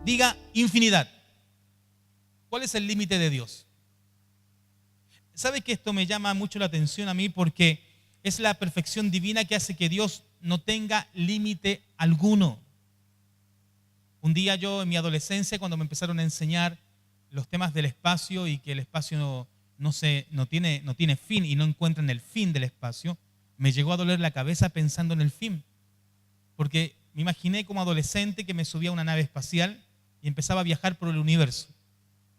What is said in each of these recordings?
Diga infinidad. ¿Cuál es el límite de Dios? ¿Sabe que esto me llama mucho la atención a mí? Porque es la perfección divina que hace que Dios no tenga límite alguno. Un día yo en mi adolescencia, cuando me empezaron a enseñar los temas del espacio y que el espacio no tiene fin y no encuentran el fin del espacio, me llegó a doler la cabeza pensando en el fin. Porque me imaginé como adolescente que me subía a una nave espacial y empezaba a viajar por el universo.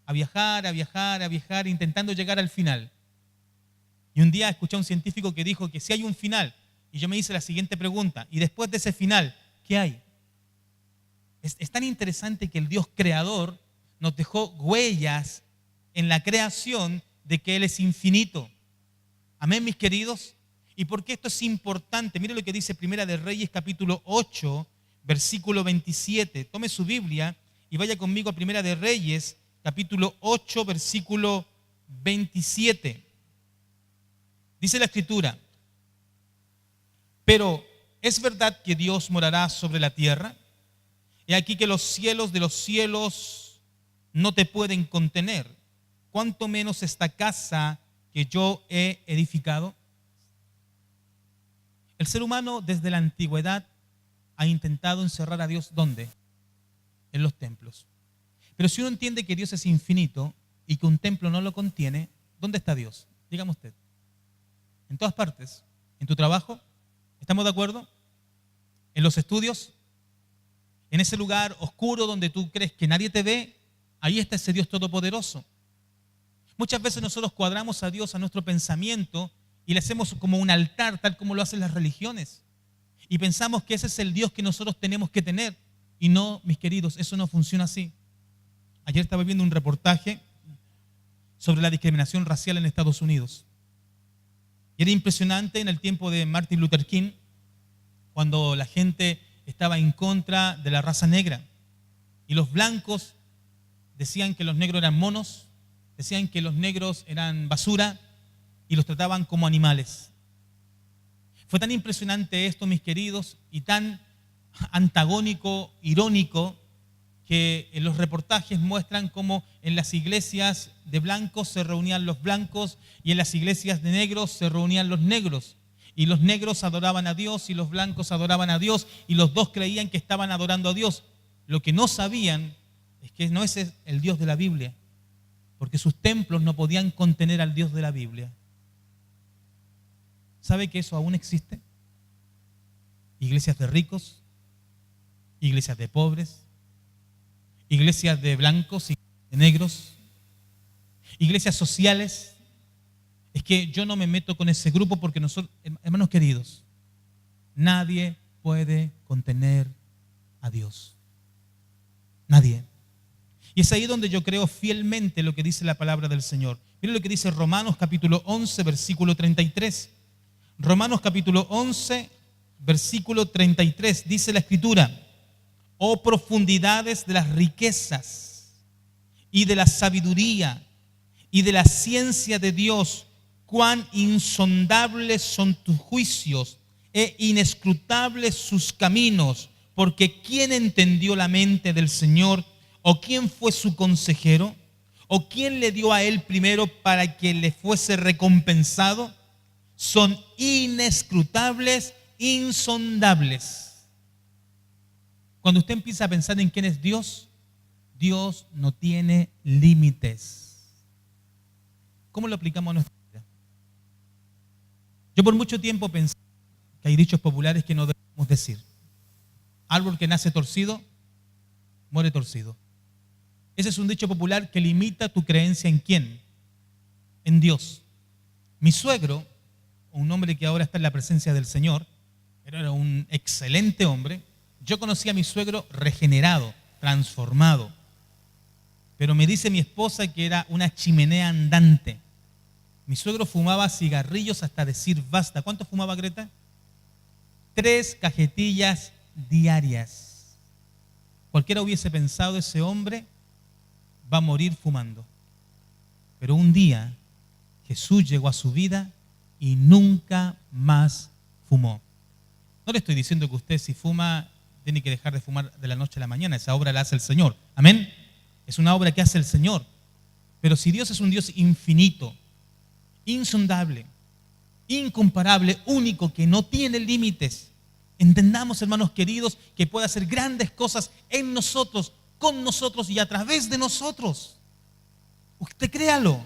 A viajar, intentando llegar al final. Y un día escuché a un científico que dijo que si hay un final, y yo me hice la siguiente pregunta, y después de ese final, ¿qué hay? Es tan interesante que el Dios creador nos dejó huellas en la creación de que Él es infinito. Amén, mis queridos. ¿Y por qué esto es importante? Mire lo que dice Primera de Reyes, capítulo 8, versículo 27. Tome su Biblia y vaya conmigo a Primera de Reyes, capítulo 8, versículo 27. Dice la Escritura: pero ¿es verdad que Dios morará sobre la tierra? He aquí que los cielos de los cielos no te pueden contener, cuánto menos esta casa que yo he edificado. El ser humano desde la antigüedad ha intentado encerrar a Dios, ¿dónde? En los templos. Pero si uno entiende que Dios es infinito y que un templo no lo contiene, ¿dónde está Dios? Dígame usted. En todas partes. En tu trabajo, ¿estamos de acuerdo? En los estudios, en ese lugar oscuro donde tú crees que nadie te ve, ahí está ese Dios todopoderoso. Muchas veces nosotros cuadramos a Dios a nuestro pensamiento y le hacemos como un altar, tal como lo hacen las religiones. Y pensamos que ese es el Dios que nosotros tenemos que tener. Y no, mis queridos, eso no funciona así. Ayer estaba viendo un reportaje sobre la discriminación racial en Estados Unidos. Y era impresionante en el tiempo de Martin Luther King, cuando la gente estaba en contra de la raza negra. Y los blancos decían que los negros eran monos, decían que los negros eran basura y los trataban como animales. Fue tan impresionante esto, mis queridos, y tan antagónico, irónico, que en los reportajes muestran cómo en las iglesias de blancos se reunían los blancos y en las iglesias de negros se reunían los negros. Y los negros adoraban a Dios y los blancos adoraban a Dios y los dos creían que estaban adorando a Dios. Lo que no sabían es que no es el Dios de la Biblia, porque sus templos no podían contener al Dios de la Biblia. ¿Sabe que eso aún existe? Iglesias de ricos, iglesias de pobres, iglesias de blancos y de negros, iglesias sociales. Es que yo no me meto con ese grupo porque nosotros, hermanos queridos, nadie puede contener a Dios. Nadie. Y es ahí donde yo creo fielmente lo que dice la palabra del Señor. Mire lo que dice Romanos capítulo 11, versículo 33. Romanos capítulo 11, versículo 33. Dice la Escritura: oh profundidades de las riquezas y de la sabiduría y de la ciencia de Dios, cuán insondables son tus juicios e inescrutables sus caminos, porque ¿quién entendió la mente del Señor? ¿O quién fue su consejero? ¿O quién le dio a él primero para que le fuese recompensado? Son inescrutables, insondables. Cuando usted empieza a pensar en quién es Dios, Dios no tiene límites. ¿Cómo lo aplicamos a nuestra vida? Yo por mucho tiempo pensé que hay dichos populares que no debemos decir. Árbol que nace torcido, muere torcido. Ese es un dicho popular que limita tu creencia en quién, en Dios. Mi suegro, un hombre que ahora está en la presencia del Señor, pero era un excelente hombre. Yo conocí a mi suegro regenerado, transformado. Pero me dice mi esposa que era una chimenea andante. Mi suegro fumaba cigarrillos hasta decir basta. ¿Cuánto fumaba, Greta? 3 cajetillas diarias. Cualquiera hubiese pensado, ese hombre va a morir fumando. Pero un día Jesús llegó a su vida y nunca más fumó. No le estoy diciendo que usted si fuma tiene que dejar de fumar de la noche a la mañana. Esa obra la hace el Señor. Amén. Es una obra que hace el Señor. Pero si Dios es un Dios infinito, insondable, incomparable, único, que no tiene límites, entendamos, hermanos queridos, que puede hacer grandes cosas en nosotros, con nosotros y a través de nosotros. Usted créalo.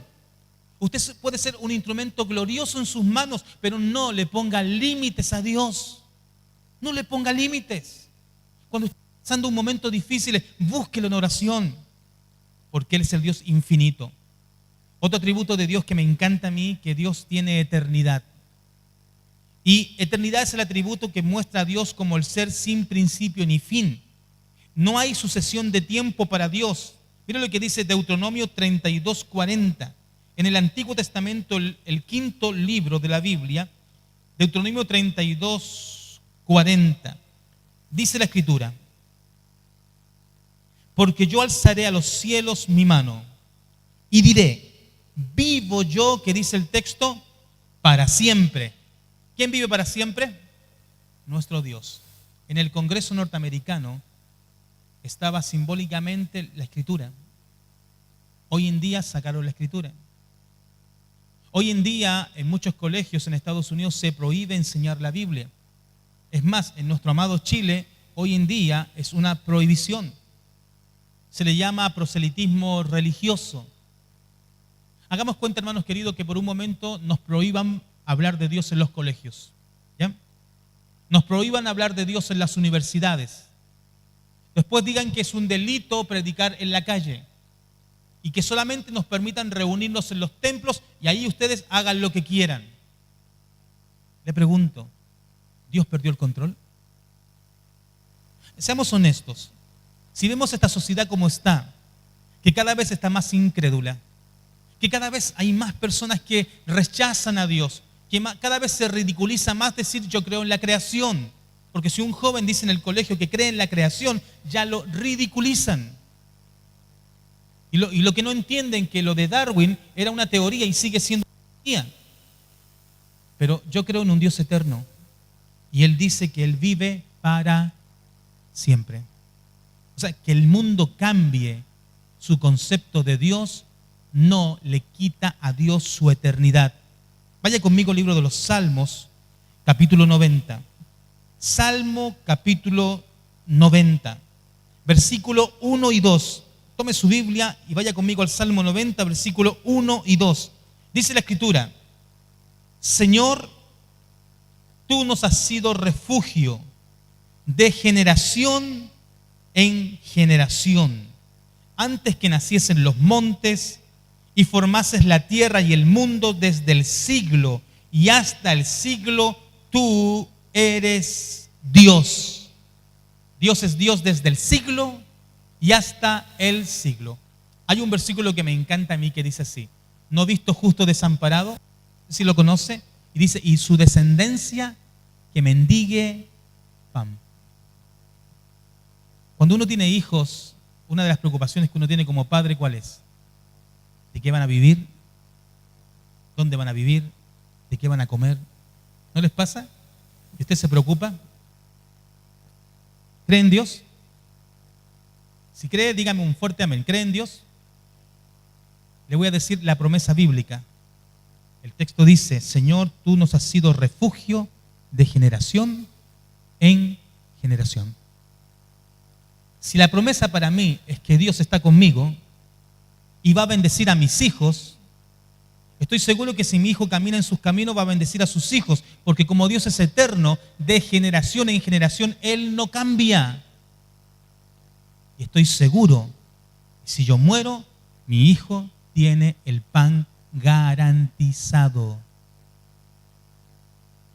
Usted puede ser un instrumento glorioso en sus manos, pero no le ponga límites a Dios. No le ponga límites. Cuando esté pasando un momento difícil, búsquelo en oración, porque Él es el Dios infinito. Otro atributo de Dios que me encanta a mí, que Dios tiene eternidad. Y eternidad es el atributo que muestra a Dios como el ser sin principio ni fin. No hay sucesión de tiempo para Dios. Mira lo que dice Deuteronomio 32:40. En el Antiguo Testamento, el quinto libro de la Biblia, Deuteronomio 32:40. Dice la Escritura: porque yo alzaré a los cielos mi mano y diré, vivo yo, que dice el texto, para siempre. ¿Quién vive para siempre? Nuestro Dios. En el Congreso norteamericano estaba simbólicamente la Escritura. Hoy en día sacaron la Escritura. Hoy en día en muchos colegios en Estados Unidos se prohíbe enseñar la Biblia. Es más, en nuestro amado Chile, hoy en día es una prohibición. Se le llama proselitismo religioso. Hagamos cuenta, hermanos queridos, que por un momento nos prohíban hablar de Dios en los colegios. ¿Ya? Nos prohíban hablar de Dios en las universidades. Después digan que es un delito predicar en la calle. Y que solamente nos permitan reunirnos en los templos y ahí ustedes hagan lo que quieran. Le pregunto, ¿Dios perdió el control? Seamos honestos. Si vemos esta sociedad como está, que cada vez está más incrédula, que cada vez hay más personas que rechazan a Dios, que cada vez se ridiculiza más decir yo creo en la creación, porque si un joven dice en el colegio que cree en la creación, ya lo ridiculizan. Y lo que no entienden, que lo de Darwin era una teoría y sigue siendo una teoría. Pero yo creo en un Dios eterno y Él dice que Él vive para siempre. O sea, que el mundo cambie su concepto de Dios no le quita a Dios su eternidad. Vaya conmigo al libro de los Salmos, capítulo 90. Salmo capítulo 90, versículo 1 y 2. Tome su Biblia y vaya conmigo al Salmo 90, versículo 1 y 2. Dice la Escritura: Señor, tú nos has sido refugio de generación en generación. Antes que naciesen los montes y formases la tierra y el mundo, desde el siglo y hasta el siglo, tú eres Dios. Dios es Dios desde el siglo y hasta el siglo. Hay un versículo que me encanta a mí que dice así: no visto justo desamparado, si lo conoce, y dice, y su descendencia que mendigue pan. Cuando uno tiene hijos, una de las preocupaciones que uno tiene como padre, ¿cuál es? ¿De qué van a vivir? ¿Dónde van a vivir? ¿De qué van a comer? ¿No les pasa? ¿Y usted se preocupa? ¿Cree en Dios? Si cree, dígame un fuerte amén. ¿Cree en Dios? Le voy a decir la promesa bíblica. El texto dice: Señor, tú nos has sido refugio de generación en generación. Si la promesa para mí es que Dios está conmigo y va a bendecir a mis hijos, estoy seguro que si mi hijo camina en sus caminos va a bendecir a sus hijos, porque como Dios es eterno, de generación en generación, Él no cambia. Y estoy seguro, si yo muero, mi hijo tiene el pan garantizado.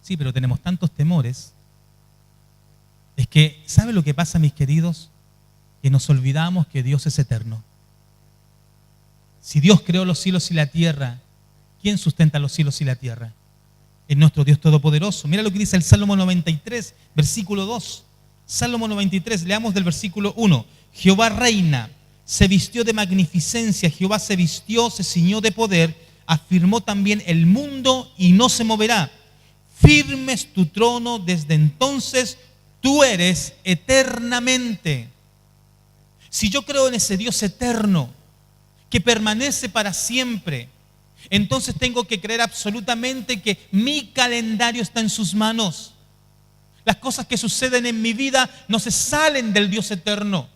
Sí, pero tenemos tantos temores. Es que, ¿sabe lo que pasa, mis queridos? Que nos olvidamos que Dios es eterno. Si Dios creó los cielos y la tierra, ¿quién sustenta los cielos y la tierra? Es nuestro Dios todopoderoso. Mira lo que dice el Salmo 93, versículo 2. Salmo 93, leamos del versículo 1. Jehová reina, se vistió de magnificencia, Jehová se vistió, se ciñó de poder, afirmó también el mundo y no se moverá. Firme es tu trono desde entonces, Tú eres eternamente. Si yo creo en ese Dios eterno, que permanece para siempre, entonces tengo que creer absolutamente que mi calendario está en sus manos. Las cosas que suceden en mi vida no se salen del Dios eterno.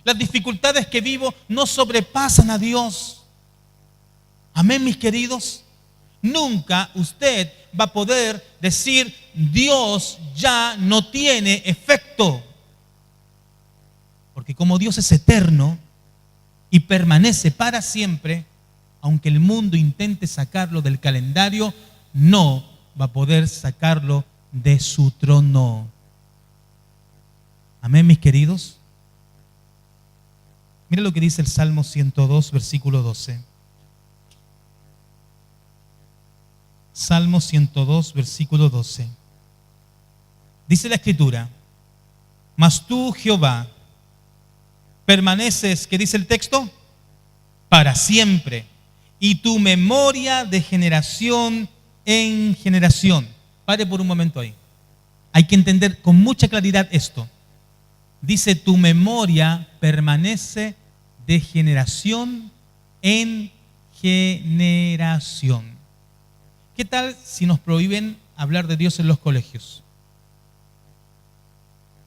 Las dificultades que vivo no sobrepasan a Dios. Amén, mis queridos. Nunca usted va a poder decir, Dios ya no tiene efecto. Porque como Dios es eterno y permanece para siempre, aunque el mundo intente sacarlo del calendario, no va a poder sacarlo de su trono. Amén, mis queridos. Mira lo que dice el Salmo 102, versículo 12. Salmo 102, versículo 12. Dice la Escritura, mas tú, Jehová, permaneces, ¿qué dice el texto? Para siempre, y tu memoria de generación en generación. Pare por un momento ahí. Hay que entender con mucha claridad esto. Dice, tu memoria permanece de generación en generación. ¿Qué tal si nos prohíben hablar de Dios en los colegios?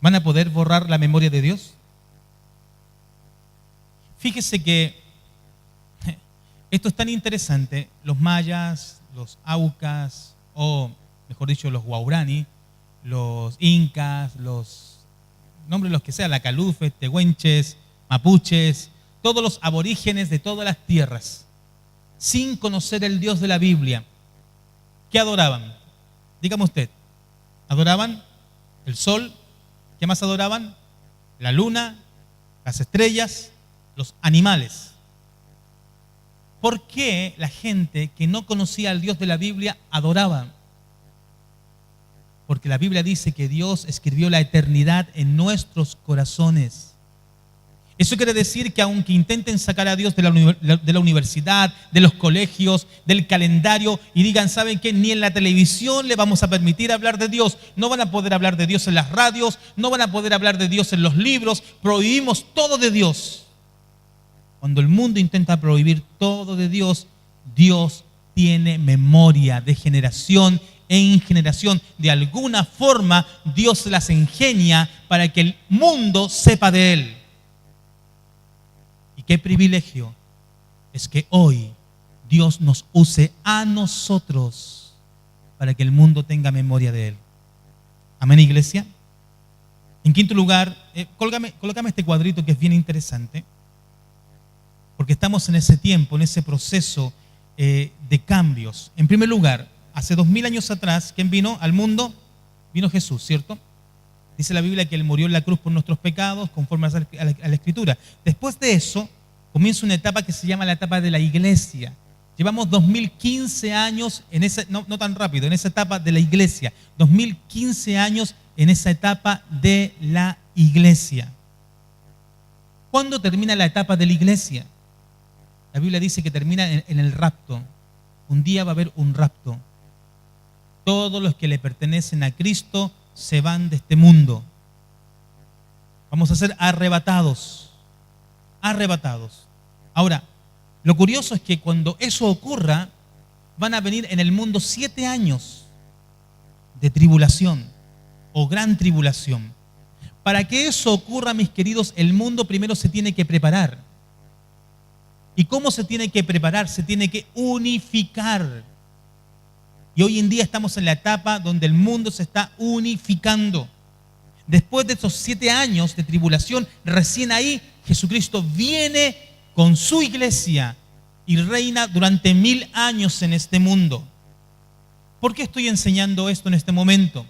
¿Van a poder borrar la memoria de Dios? Fíjese que esto es tan interesante. Los mayas, los aucas, o mejor dicho, los guaurani, los incas, los nombres los que sean, la calufes, tehuenches, mapuches, todos los aborígenes de todas las tierras, sin conocer el Dios de la Biblia, ¿qué adoraban? Dígame usted. ¿Adoraban el sol? ¿Qué más adoraban? La luna, las estrellas, los animales. ¿Por qué la gente que no conocía al Dios de la Biblia adoraba? Porque la Biblia dice que Dios escribió la eternidad en nuestros corazones. Eso quiere decir que aunque intenten sacar a Dios de la universidad, de los colegios, del calendario y digan, ¿saben qué? Ni en la televisión le vamos a permitir hablar de Dios. No van a poder hablar de Dios en las radios, no van a poder hablar de Dios en los libros. Prohibimos todo de Dios. Cuando el mundo intenta prohibir todo de Dios, Dios tiene memoria de generación en generación. De alguna forma, Dios las ingenia para que el mundo sepa de Él. Y qué privilegio es que hoy Dios nos use a nosotros para que el mundo tenga memoria de Él. Amén, iglesia. En quinto lugar, colócame este cuadrito que es bien interesante, porque estamos en ese tiempo, en ese proceso de cambios. En primer lugar, hace 2000 años atrás, ¿quién vino al mundo? Vino Jesús, ¿cierto? Dice la Biblia que Él murió en la cruz por nuestros pecados, conforme a la Escritura. Después de eso, comienza una etapa que se llama la etapa de la iglesia. Llevamos 2015 años en esa, no tan rápido, en esa etapa de la iglesia. 2015 años en esa etapa de la iglesia. ¿Cuándo termina la etapa de la iglesia? La Biblia dice que termina en el rapto. Un día va a haber un rapto. Todos los que le pertenecen a Cristo se van de este mundo. Vamos a ser arrebatados. Arrebatados. Ahora, lo curioso es que cuando eso ocurra, van a venir en el mundo 7 años de tribulación o gran tribulación. Para que eso ocurra, mis queridos, el mundo primero se tiene que preparar. ¿Y cómo se tiene que preparar? Se tiene que unificar. Y hoy en día estamos en la etapa donde el mundo se está unificando. Después de esos 7 años de tribulación, recién ahí Jesucristo viene con su iglesia y reina durante 1000 años en este mundo. ¿Por qué estoy enseñando esto en este momento?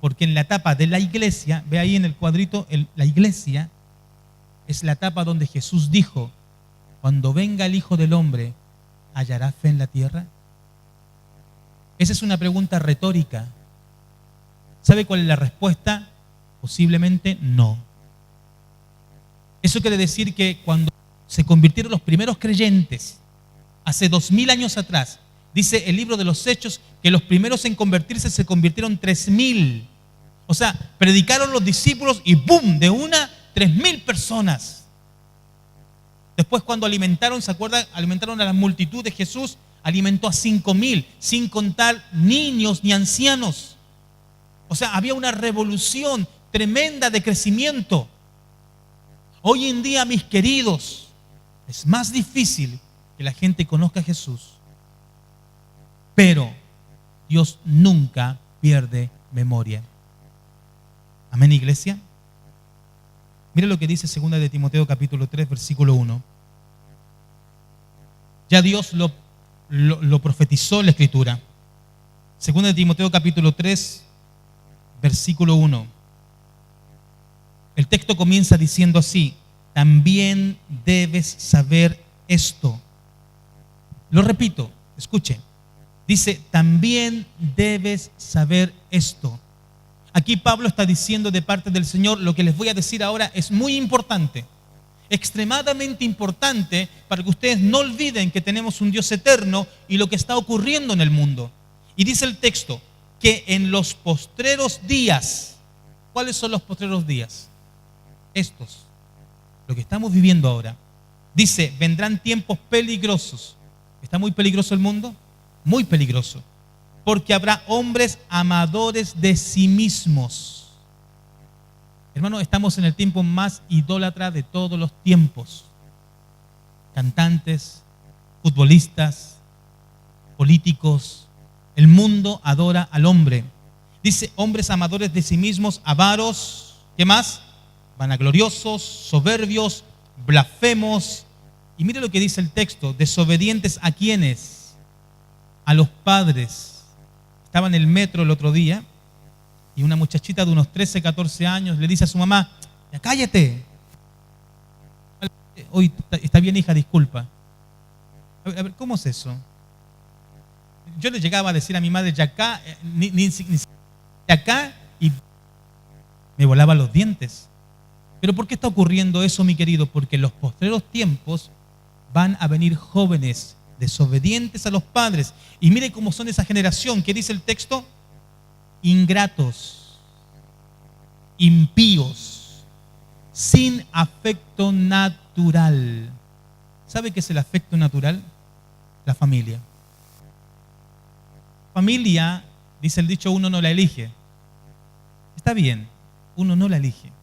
Porque en la etapa de la iglesia, ve ahí en el cuadrito, la iglesia es la etapa donde Jesús dijo, cuando venga el Hijo del Hombre, ¿hallará fe en la tierra? Esa es una pregunta retórica. ¿Sabe cuál es la respuesta? Posiblemente no. Eso quiere decir que cuando se convirtieron los primeros creyentes, hace 2000 años atrás, dice el libro de los Hechos que los primeros en convertirse se convirtieron 3000. O sea, predicaron los discípulos y ¡boom! De una, 3.000 personas. Después cuando alimentaron, ¿se acuerdan? Alimentaron a las multitudes. Jesús alimentó a 5.000, sin contar niños ni ancianos. O sea, había una revolución tremenda de crecimiento. Hoy en día, mis queridos, es más difícil que la gente conozca a Jesús. Pero Dios nunca pierde memoria. Amén, iglesia. Mira lo que dice 2 de Timoteo capítulo 3, versículo 1. Ya Dios lo profetizó en la Escritura. 2 de Timoteo capítulo 3, versículo 1. El texto comienza diciendo así: también debes saber esto. Lo repito, escuche. Dice, también debes saber esto. Aquí Pablo está diciendo de parte del Señor, lo que les voy a decir ahora es muy importante, extremadamente importante, para que ustedes no olviden que tenemos un Dios eterno y lo que está ocurriendo en el mundo. Y dice el texto, que en los postreros días, ¿cuáles son los postreros días? Estos, lo que estamos viviendo ahora. Dice, vendrán tiempos peligrosos. ¿Está muy peligroso el mundo? Muy peligroso. Porque habrá hombres amadores de sí mismos. Hermano, estamos en el tiempo más idólatra de todos los tiempos. Cantantes, futbolistas, políticos. El mundo adora al hombre. Dice, hombres amadores de sí mismos, avaros, ¿qué más? Vanagloriosos, soberbios, blasfemos. Y mire lo que dice el texto, desobedientes ¿a quiénes? A los padres. Estaba en el metro el otro día y una muchachita de unos 13, 14 años le dice a su mamá, ya cállate. Hoy está bien, hija, disculpa. A ver, ¿cómo es eso? Yo le llegaba a decir a mi madre, ya acá, ni acá, y me volaba los dientes. ¿Pero por qué está ocurriendo eso, mi querido? Porque en los postreros tiempos van a venir jóvenes desobedientes a los padres. Y mire cómo son esa generación. ¿Qué dice el texto? Ingratos, impíos, sin afecto natural. ¿Sabe qué es el afecto natural? La familia. Familia, dice el dicho, uno no la elige. Está bien, uno no la elige.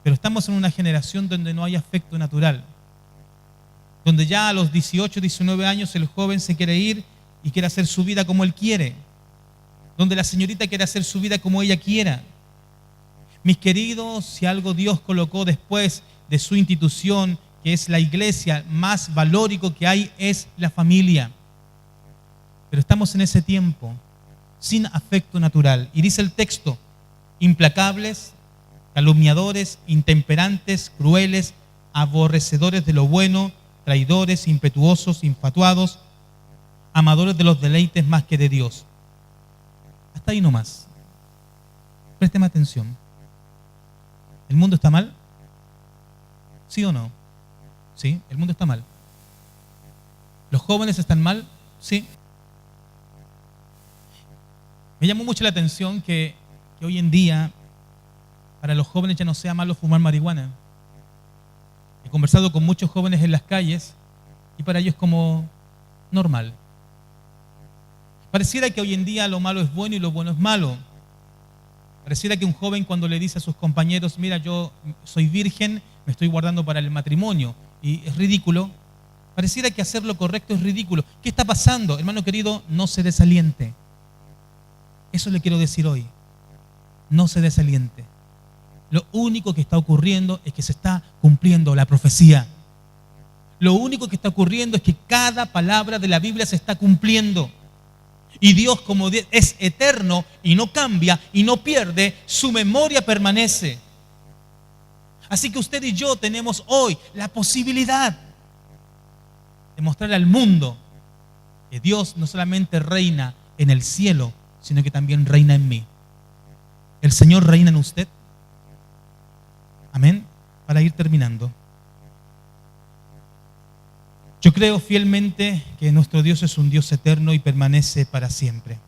Pero estamos en una generación donde no hay afecto natural. Donde ya a los 18, 19 años el joven se quiere ir y quiere hacer su vida como él quiere. Donde la señorita quiere hacer su vida como ella quiera. Mis queridos, si algo Dios colocó después de su institución, que es la iglesia, más valórico que hay es la familia. Pero estamos en ese tiempo sin afecto natural. Y dice el texto, implacables, calumniadores, intemperantes, crueles, aborrecedores de lo bueno, traidores, impetuosos, infatuados, amadores de los deleites más que de Dios. Hasta ahí nomás. Présteme atención. ¿El mundo está mal? ¿Sí o no? Sí, el mundo está mal. ¿Los jóvenes están mal? Sí. Me llamó mucho la atención que hoy en día para los jóvenes ya no sea malo fumar marihuana. He conversado con muchos jóvenes en las calles y para ellos es como normal. Pareciera que hoy en día lo malo es bueno y lo bueno es malo. Pareciera que un joven cuando le dice a sus compañeros, mira, yo soy virgen, me estoy guardando para el matrimonio, y es ridículo. Pareciera que hacer lo correcto es ridículo. ¿Qué está pasando? Hermano querido, no se desaliente. Eso le quiero decir hoy. No se desaliente. Lo único que está ocurriendo es que se está cumpliendo la profecía. Lo único que está ocurriendo es que cada palabra de la Biblia se está cumpliendo. Y Dios, como es eterno y no cambia y no pierde, su memoria permanece. Así que usted y yo tenemos hoy la posibilidad de mostrarle al mundo que Dios no solamente reina en el cielo, sino que también reina en mí. ¿El Señor reina en usted? Amén. Para ir terminando. Yo creo fielmente que nuestro Dios es un Dios eterno y permanece para siempre.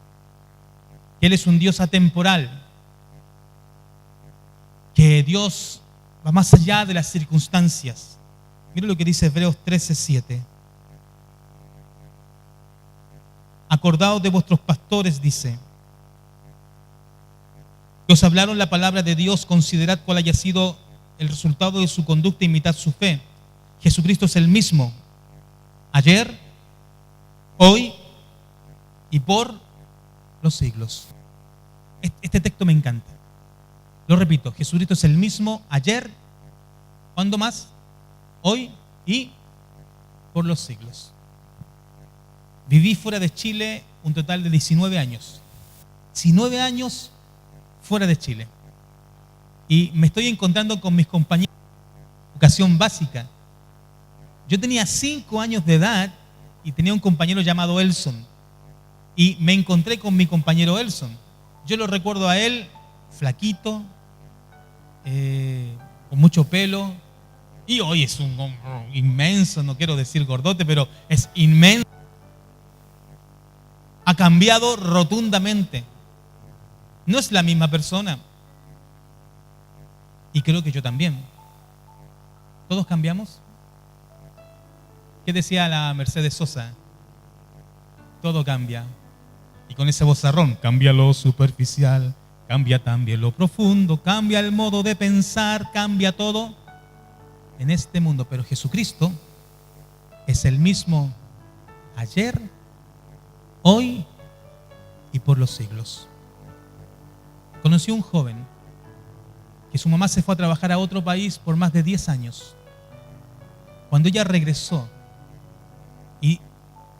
Él es un Dios atemporal. que Dios va más allá de las circunstancias. Mira lo que dice Hebreos 13:7. Acordaos de vuestros pastores, dice, que os hablaron la palabra de Dios, considerad cuál haya sido el resultado de su conducta, imitad su fe. Jesucristo es el mismo, ayer, hoy y por los siglos. Este texto me encanta. Lo repito, Jesucristo es el mismo ayer, ¿cuándo más? Hoy y por los siglos. Viví fuera de Chile un total de 19 años. 19 años fuera de Chile. Y me estoy encontrando con mis compañeros de educación básica. Yo tenía 5 años de edad y tenía un compañero llamado Elson. Y me encontré con mi compañero Elson. Yo lo recuerdo a él flaquito, con mucho pelo. Y hoy es un hombre inmenso, no quiero decir gordote, pero es inmenso. Ha cambiado rotundamente. No es la misma persona. Y creo que yo también. ¿Todos cambiamos? ¿Qué decía la Mercedes Sosa? Todo cambia. Y con ese vozarrón, cambia lo superficial, cambia también lo profundo, cambia el modo de pensar, cambia todo en este mundo. Pero Jesucristo es el mismo ayer, hoy y por los siglos. Conocí a un joven que su mamá se fue a trabajar a otro país por más de 10 años. Cuando ella regresó, y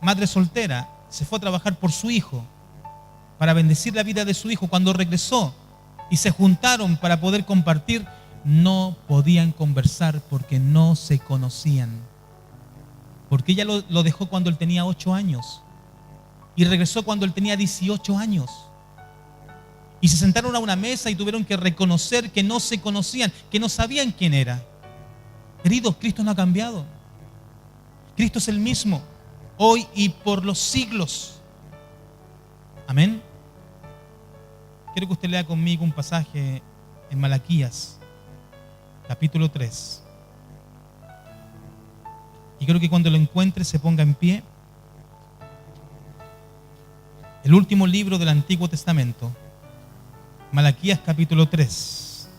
madre soltera, se fue a trabajar por su hijo, para bendecir la vida de su hijo. Cuando regresó y se juntaron para poder compartir, no podían conversar porque no se conocían. Porque ella lo dejó cuando él tenía 8 años y regresó cuando él tenía 18 años. Y se sentaron a una mesa y tuvieron que reconocer que no se conocían, que no sabían quién era. Queridos, Cristo no ha cambiado. Cristo es el mismo, hoy y por los siglos. Amén. Quiero que usted lea conmigo un pasaje en Malaquías, capítulo 3. Y creo que cuando lo encuentre se ponga en pie. El último libro del Antiguo Testamento, Malaquías capítulo 3.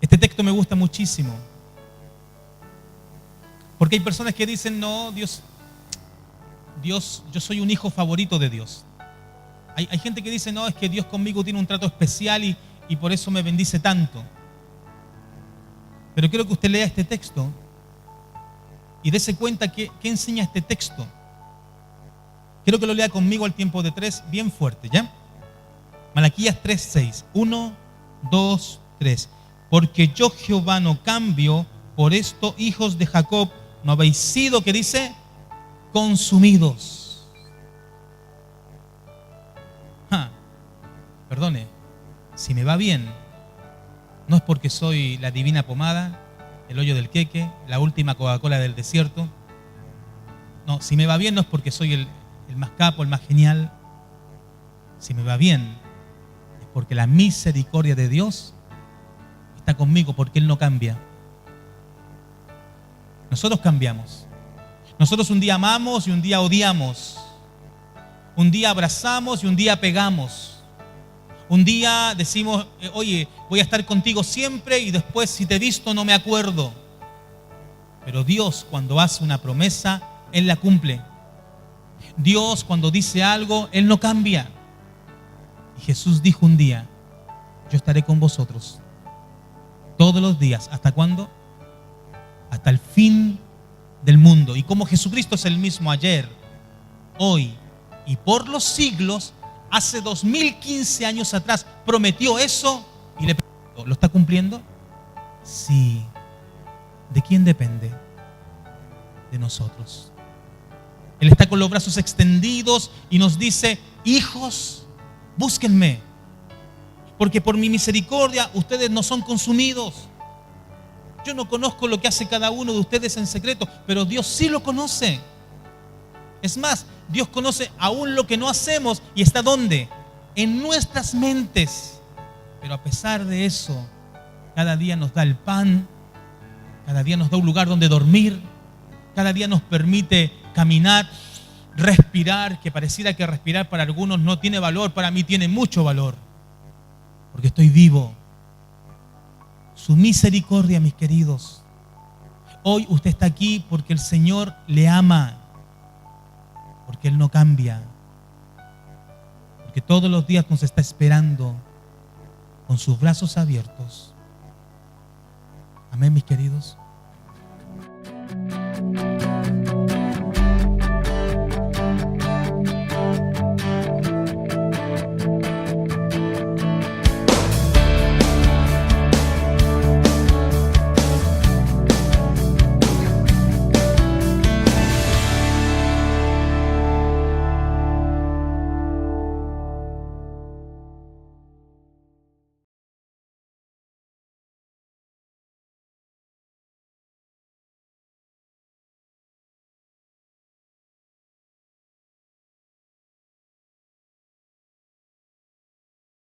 Este texto me gusta muchísimo. Porque hay personas que dicen, no, Dios, yo soy un hijo favorito de Dios. Hay gente que dice, no, es que Dios conmigo tiene un trato especial y por eso me bendice tanto. Pero quiero que usted lea este texto y dése cuenta qué enseña este texto. Quiero que lo lea conmigo al tiempo de 3, bien fuerte, ¿ya? Malaquías 3:6. 1, 2, 3. Porque yo, Jehová, no cambio, por esto, hijos de Jacob, no habéis sido, ¿qué dice? Consumidos. Perdone, si me va bien, no es porque soy la divina pomada, el hoyo del queque, la última Coca-Cola del desierto. No, si me va bien no es porque soy el más capo, el más genial. Si me va bien es porque la misericordia de Dios está conmigo, porque Él no cambia. Nosotros cambiamos. Nosotros un día amamos y un día odiamos. Un día abrazamos y un día pegamos. Un día decimos, oye, voy a estar contigo siempre, y después, si te he visto, no me acuerdo. Pero Dios, cuando hace una promesa, Él la cumple. Dios, cuando dice algo, Él no cambia. Y Jesús dijo un día, yo estaré con vosotros todos los días. ¿Hasta cuándo? Hasta el fin del mundo. Y como Jesucristo es el mismo ayer, hoy y por los siglos, hace 2015 años atrás prometió eso, y le pregunto, ¿lo está cumpliendo? Sí. ¿De quién depende? De nosotros. Él está con los brazos extendidos y nos dice, hijos, búsquenme, porque por mi misericordia ustedes no son consumidos. Yo no conozco lo que hace cada uno de ustedes en secreto, pero Dios sí lo conoce. Es más, Dios conoce aún lo que no hacemos y está ¿dónde? En nuestras mentes. Pero a pesar de eso, cada día nos da el pan, cada día nos da un lugar donde dormir, cada día nos permite caminar, respirar, que pareciera que respirar para algunos no tiene valor, para mí tiene mucho valor, porque estoy vivo. Su misericordia, mis queridos. Hoy usted está aquí porque el Señor le ama, porque Él no cambia, porque todos los días nos está esperando con sus brazos abiertos. Amén, mis queridos.